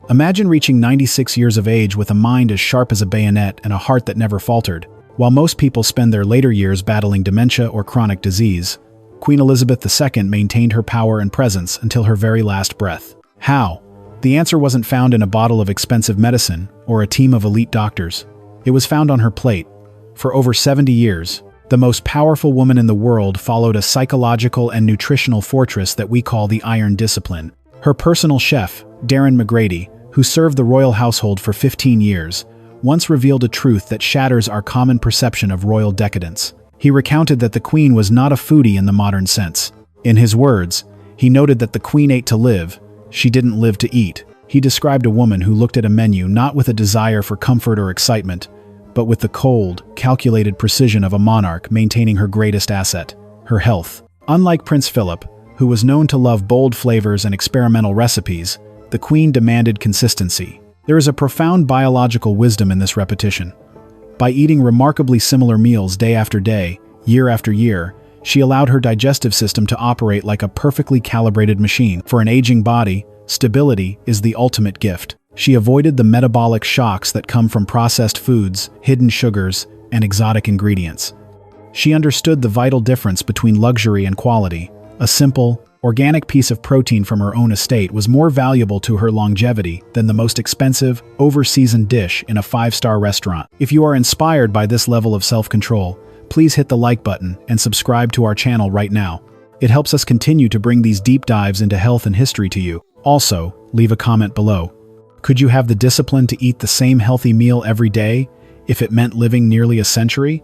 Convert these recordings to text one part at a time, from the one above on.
Imagine reaching 96 years of age with a mind as sharp as a bayonet and a heart that never faltered. While most people spend their later years battling dementia or chronic disease, Queen Elizabeth II maintained her power and presence until her very last breath. How? The answer wasn't found in a bottle of expensive medicine or a team of elite doctors. It was found on her plate. For over 70 years, the most powerful woman in the world followed a psychological and nutritional fortress that we call the Iron Discipline. Her personal chef, Darren McGrady, who served the royal household for 15 years, once revealed a truth that shatters our common perception of royal decadence. He recounted that the Queen was not a foodie in the modern sense. In his words, he noted that the Queen ate to live, she didn't live to eat. He described a woman who looked at a menu not with a desire for comfort or excitement, but with the cold, calculated precision of a monarch maintaining her greatest asset, her health. Unlike Prince Philip, who was known to love bold flavors and experimental recipes, the Queen demanded consistency. There is a profound biological wisdom in this repetition. By eating remarkably similar meals day after day, year after year, she allowed her digestive system to operate like a perfectly calibrated machine. For an aging body, stability is the ultimate gift. She avoided the metabolic shocks that come from processed foods, hidden sugars, and exotic ingredients. She understood the vital difference between luxury and quality. A simple, organic piece of protein from her own estate was more valuable to her longevity than the most expensive, over-seasoned dish in a five-star restaurant. If you are inspired by this level of self-control, please hit the like button and subscribe to our channel right now. It helps us continue to bring these deep dives into health and history to you. Also, leave a comment below. Could you have the discipline to eat the same healthy meal every day if it meant living nearly a century?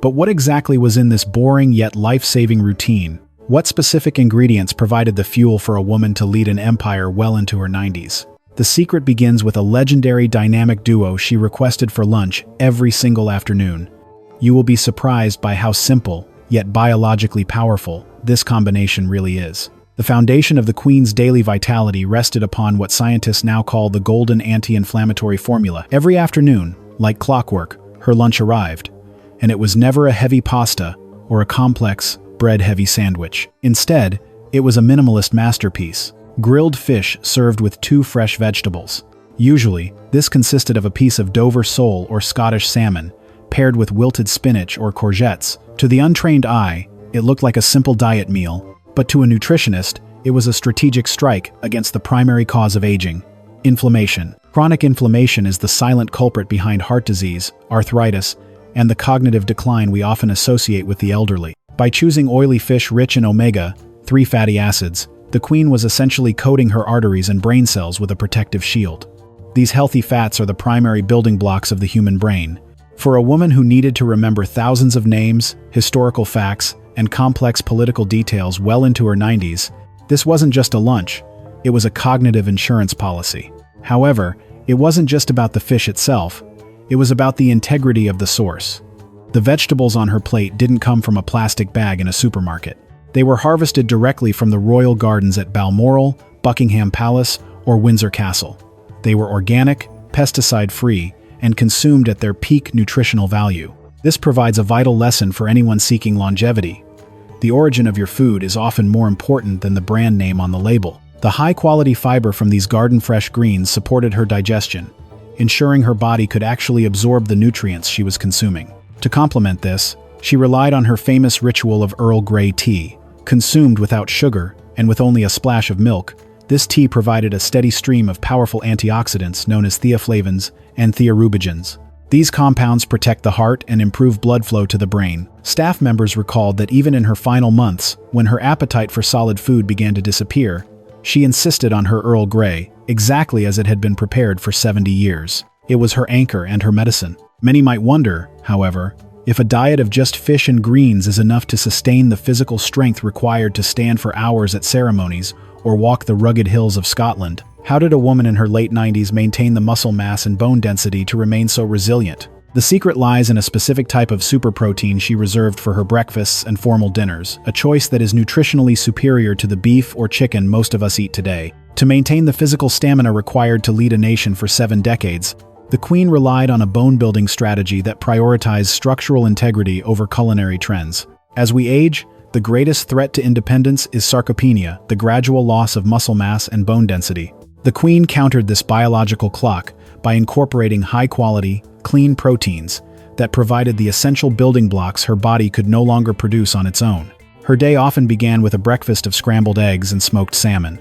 But what exactly was in this boring yet life-saving routine? What specific ingredients provided the fuel for a woman to lead an empire well into her 90s? The secret begins with a legendary dynamic duo she requested for lunch every single afternoon. You will be surprised by how simple, yet biologically powerful, this combination really is. The foundation of the Queen's daily vitality rested upon what scientists now call the golden anti-inflammatory formula. Every afternoon, like clockwork, her lunch arrived, and it was never a heavy pasta or a complex, bread-heavy sandwich. Instead, it was a minimalist masterpiece: grilled fish served with 2 fresh vegetables. Usually, this consisted of a piece of Dover sole or Scottish salmon, paired with wilted spinach or courgettes. To the untrained eye, it looked like a simple diet meal, but to a nutritionist, it was a strategic strike against the primary cause of aging: inflammation. Chronic inflammation is the silent culprit behind heart disease, arthritis, and the cognitive decline we often associate with the elderly. By choosing oily fish rich in omega-3 fatty acids, the Queen was essentially coating her arteries and brain cells with a protective shield. These healthy fats are the primary building blocks of the human brain. For a woman who needed to remember thousands of names, historical facts, and complex political details well into her 90s, this wasn't just a lunch, it was a cognitive insurance policy. However, it wasn't just about the fish itself, it was about the integrity of the source. The vegetables on her plate didn't come from a plastic bag in a supermarket. They were harvested directly from the royal gardens at Balmoral, Buckingham Palace, or Windsor Castle. They were organic, pesticide-free, and consumed at their peak nutritional value. This provides a vital lesson for anyone seeking longevity. The origin of your food is often more important than the brand name on the label. The high-quality fiber from these garden-fresh greens supported her digestion, ensuring her body could actually absorb the nutrients she was consuming. To complement this, she relied on her famous ritual of Earl Grey tea. Consumed without sugar and with only a splash of milk, this tea provided a steady stream of powerful antioxidants known as theaflavins and theorubigens. These compounds protect the heart and improve blood flow to the brain. Staff members recalled that even in her final months, when her appetite for solid food began to disappear, she insisted on her Earl Grey, exactly as it had been prepared for 70 years. It was her anchor and her medicine. Many might wonder, however, if a diet of just fish and greens is enough to sustain the physical strength required to stand for hours at ceremonies or walk the rugged hills of Scotland. How did a woman in her late 90s maintain the muscle mass and bone density to remain so resilient? The secret lies in a specific type of super protein she reserved for her breakfasts and formal dinners, a choice that is nutritionally superior to the beef or chicken most of us eat today. To maintain the physical stamina required to lead a nation for 7 decades, the Queen relied on a bone-building strategy that prioritized structural integrity over culinary trends. As we age, the greatest threat to independence is sarcopenia, the gradual loss of muscle mass and bone density. The Queen countered this biological clock by incorporating high-quality, clean proteins that provided the essential building blocks her body could no longer produce on its own. Her day often began with a breakfast of scrambled eggs and smoked salmon.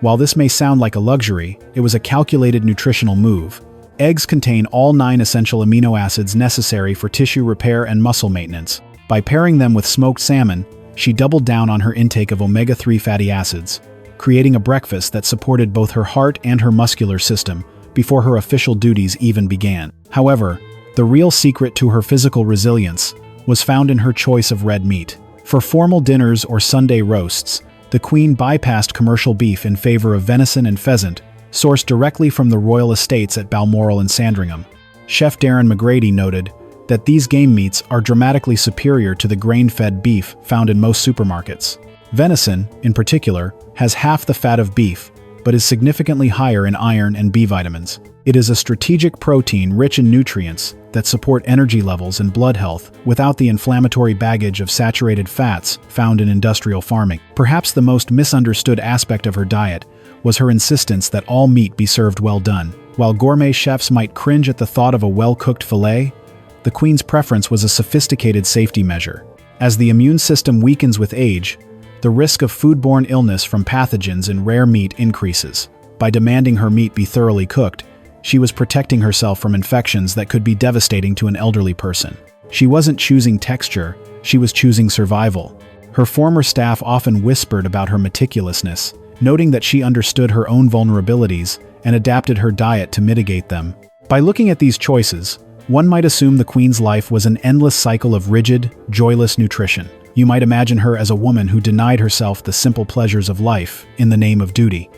While this may sound like a luxury, it was a calculated nutritional move. Eggs contain all 9 essential amino acids necessary for tissue repair and muscle maintenance. By pairing them with smoked salmon, she doubled down on her intake of omega-3 fatty acids, creating a breakfast that supported both her heart and her muscular system before her official duties even began. However, the real secret to her physical resilience was found in her choice of red meat. For formal dinners or Sunday roasts, the Queen bypassed commercial beef in favor of venison and pheasant, sourced directly from the royal estates at Balmoral and Sandringham. Chef Darren McGrady noted that these game meats are dramatically superior to the grain-fed beef found in most supermarkets. Venison, in particular, has half the fat of beef, but is significantly higher in iron and B vitamins. It is a strategic protein rich in nutrients that support energy levels and blood health without the inflammatory baggage of saturated fats found in industrial farming. Perhaps the most misunderstood aspect of her diet was her insistence that all meat be served well done. While gourmet chefs might cringe at the thought of a well-cooked fillet, the Queen's preference was a sophisticated safety measure. As the immune system weakens with age, the risk of foodborne illness from pathogens in rare meat increases. By demanding her meat be thoroughly cooked, she was protecting herself from infections that could be devastating to an elderly person. She wasn't choosing texture, she was choosing survival. Her former staff often whispered about her meticulousness, noting that she understood her own vulnerabilities and adapted her diet to mitigate them. By looking at these choices, one might assume the Queen's life was an endless cycle of rigid, joyless nutrition. You might imagine her as a woman who denied herself the simple pleasures of life in the name of duty.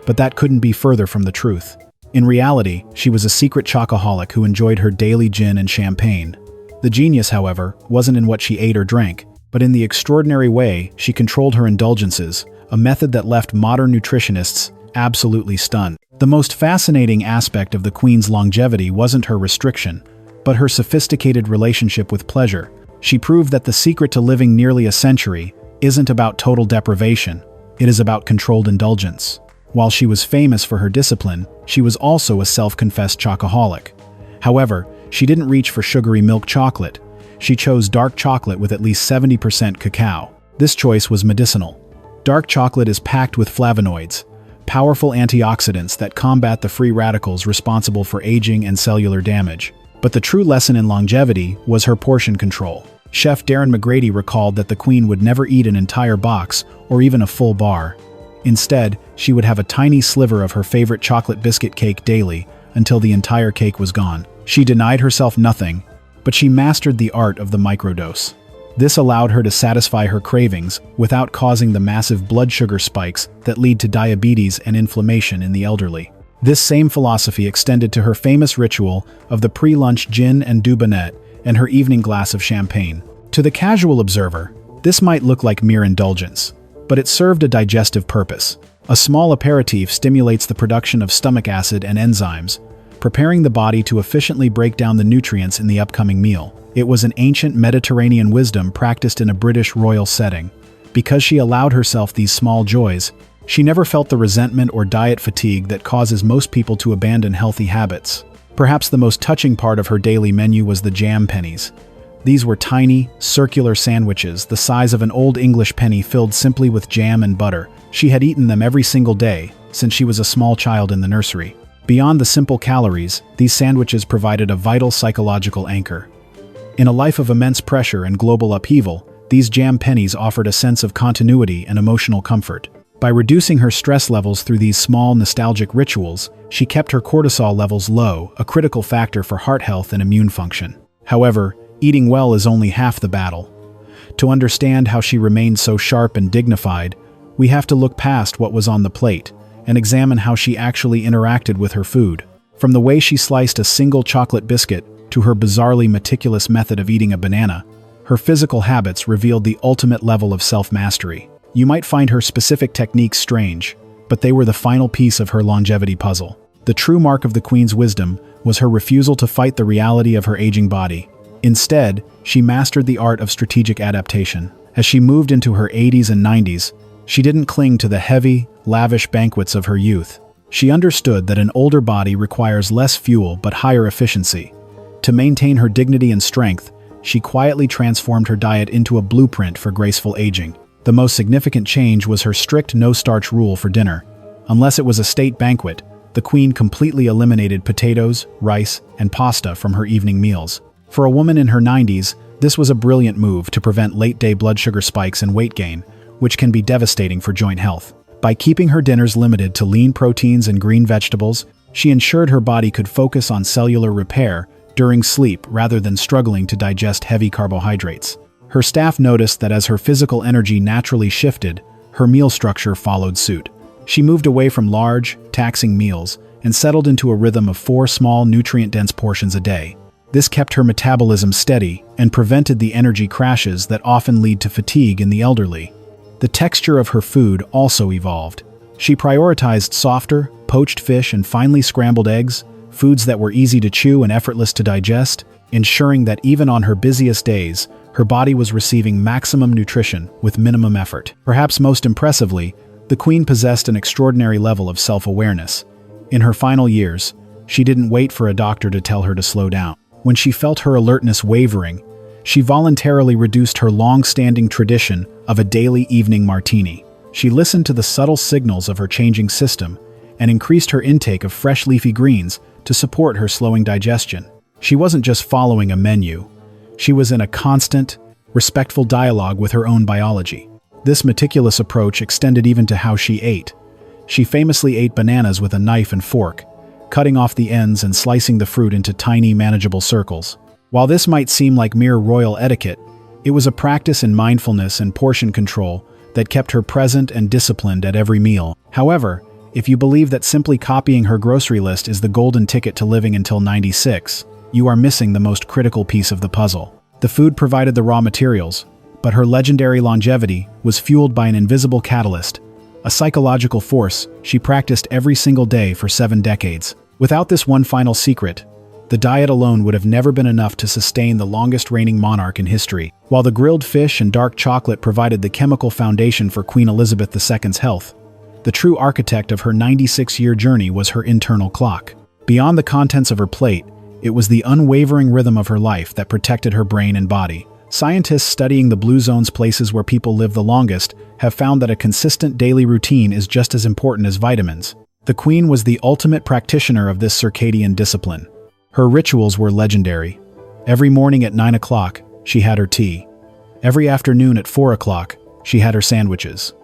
But that couldn't be further from the truth. In reality, she was a secret chocoholic who enjoyed her daily gin and champagne. The genius, however, wasn't in what she ate or drank, but in the extraordinary way she controlled her indulgences, a method that left modern nutritionists absolutely stunned. The most fascinating aspect of the Queen's longevity wasn't her restriction, but her sophisticated relationship with pleasure. She proved that the secret to living nearly a century isn't about total deprivation, it is about controlled indulgence. While she was famous for her discipline, she was also a self-confessed chocoholic. However, she didn't reach for sugary milk chocolate. She chose dark chocolate with at least 70% cacao. This choice was medicinal. Dark chocolate is packed with flavonoids, powerful antioxidants that combat the free radicals responsible for aging and cellular damage. But the true lesson in longevity was her portion control. Chef Darren McGrady recalled that the Queen would never eat an entire box or even a full bar. Instead, she would have a tiny sliver of her favorite chocolate biscuit cake daily until the entire cake was gone. She denied herself nothing, but she mastered the art of the microdose. This allowed her to satisfy her cravings without causing the massive blood sugar spikes that lead to diabetes and inflammation in the elderly. This same philosophy extended to her famous ritual of the pre-lunch gin and dubonnet and her evening glass of champagne. To the casual observer, this might look like mere indulgence, but it served a digestive purpose. A small aperitif stimulates the production of stomach acid and enzymes, preparing the body to efficiently break down the nutrients in the upcoming meal. It was an ancient Mediterranean wisdom practiced in a British royal setting. Because she allowed herself these small joys, she never felt the resentment or diet fatigue that causes most people to abandon healthy habits. Perhaps the most touching part of her daily menu was the jam pennies. These were tiny, circular sandwiches the size of an Old English penny filled simply with jam and butter. She had eaten them every single day since she was a small child in the nursery. Beyond the simple calories, these sandwiches provided a vital psychological anchor. In a life of immense pressure and global upheaval, these jam pennies offered a sense of continuity and emotional comfort. By reducing her stress levels through these small, nostalgic rituals, she kept her cortisol levels low, a critical factor for heart health and immune function. However, eating well is only half the battle. To understand how she remained so sharp and dignified, we have to look past what was on the plate and examine how she actually interacted with her food. From the way she sliced a single chocolate biscuit to her bizarrely meticulous method of eating a banana, her physical habits revealed the ultimate level of self-mastery. You might find her specific techniques strange, but they were the final piece of her longevity puzzle. The true mark of the Queen's wisdom was her refusal to fight the reality of her aging body. Instead, she mastered the art of strategic adaptation. As she moved into her 80s and 90s, she didn't cling to the heavy, lavish banquets of her youth. She understood that an older body requires less fuel but higher efficiency. To maintain her dignity and strength, she quietly transformed her diet into a blueprint for graceful aging. The most significant change was her strict no-starch rule for dinner. Unless it was a state banquet, the Queen completely eliminated potatoes, rice, and pasta from her evening meals. For a woman in her 90s, this was a brilliant move to prevent late-day blood sugar spikes and weight gain, which can be devastating for joint health. By keeping her dinners limited to lean proteins and green vegetables, she ensured her body could focus on cellular repair during sleep rather than struggling to digest heavy carbohydrates. Her staff noticed that as her physical energy naturally shifted, her meal structure followed suit. She moved away from large, taxing meals and settled into a rhythm of 4 small, nutrient-dense portions a day. This kept her metabolism steady and prevented the energy crashes that often lead to fatigue in the elderly. The texture of her food also evolved. She prioritized softer, poached fish and finely scrambled eggs, foods that were easy to chew and effortless to digest, ensuring that even on her busiest days, her body was receiving maximum nutrition with minimum effort. Perhaps most impressively, the Queen possessed an extraordinary level of self-awareness. In her final years, she didn't wait for a doctor to tell her to slow down. When she felt her alertness wavering, she voluntarily reduced her long-standing tradition of a daily evening martini. She listened to the subtle signals of her changing system and increased her intake of fresh leafy greens to support her slowing digestion. She wasn't just following a menu. She was in a constant, respectful dialogue with her own biology. This meticulous approach extended even to how she ate. She famously ate bananas with a knife and fork, cutting off the ends and slicing the fruit into tiny, manageable circles. While this might seem like mere royal etiquette, it was a practice in mindfulness and portion control that kept her present and disciplined at every meal. However, if you believe that simply copying her grocery list is the golden ticket to living until 96, you are missing the most critical piece of the puzzle. The food provided the raw materials, but her legendary longevity was fueled by an invisible catalyst, a psychological force she practiced every single day for 7 decades. Without this one final secret, the diet alone would have never been enough to sustain the longest reigning monarch in history. While the grilled fish and dark chocolate provided the chemical foundation for Queen Elizabeth II's health, the true architect of her 96-year journey was her internal clock. Beyond the contents of her plate, it was the unwavering rhythm of her life that protected her brain and body. Scientists studying the blue zones, places where people live the longest, have found that a consistent daily routine is just as important as vitamins. The Queen was the ultimate practitioner of this circadian discipline. Her rituals were legendary. Every morning at 9 o'clock, she had her tea. Every afternoon at 4 o'clock, she had her sandwiches.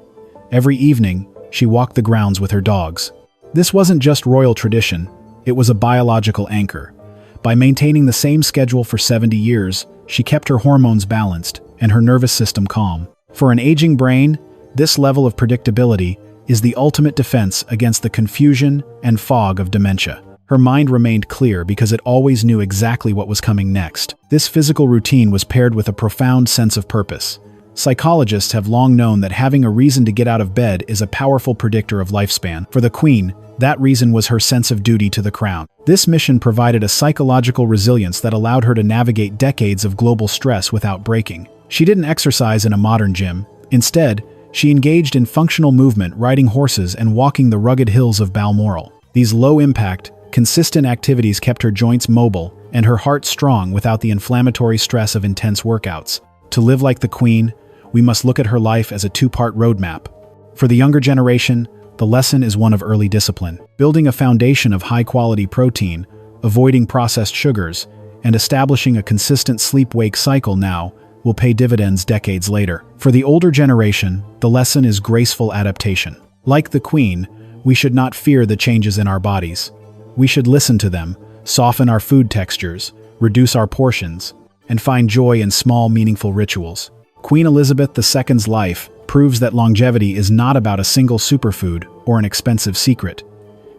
Every evening, she walked the grounds with her dogs. This wasn't just royal tradition, it was a biological anchor. By maintaining the same schedule for 70 years, she kept her hormones balanced and her nervous system calm. For an aging brain, this level of predictability is the ultimate defense against the confusion and fog of dementia. Her mind remained clear because it always knew exactly what was coming next. This physical routine was paired with a profound sense of purpose. Psychologists have long known that having a reason to get out of bed is a powerful predictor of lifespan. For the Queen, that reason was her sense of duty to the crown. This mission provided a psychological resilience that allowed her to navigate decades of global stress without breaking. She didn't exercise in a modern gym. Instead, she engaged in functional movement, riding horses and walking the rugged hills of Balmoral. These low-impact, consistent activities kept her joints mobile and her heart strong without the inflammatory stress of intense workouts. To live like the Queen, we must look at her life as a 2-part roadmap. For the younger generation, the lesson is one of early discipline. Building a foundation of high-quality protein, avoiding processed sugars, and establishing a consistent sleep-wake cycle now will pay dividends decades later. For the older generation, the lesson is graceful adaptation. Like the Queen, we should not fear the changes in our bodies. We should listen to them, soften our food textures, reduce our portions, and find joy in small, meaningful rituals. Queen Elizabeth II's life proves that longevity is not about a single superfood or an expensive secret.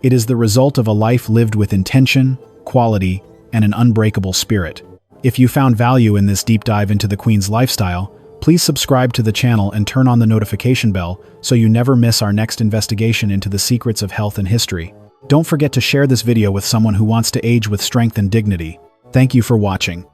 It is the result of a life lived with intention, quality, and an unbreakable spirit. If you found value in this deep dive into the Queen's lifestyle, please subscribe to the channel and turn on the notification bell so you never miss our next investigation into the secrets of health and history. Don't forget to share this video with someone who wants to age with strength and dignity. Thank you for watching.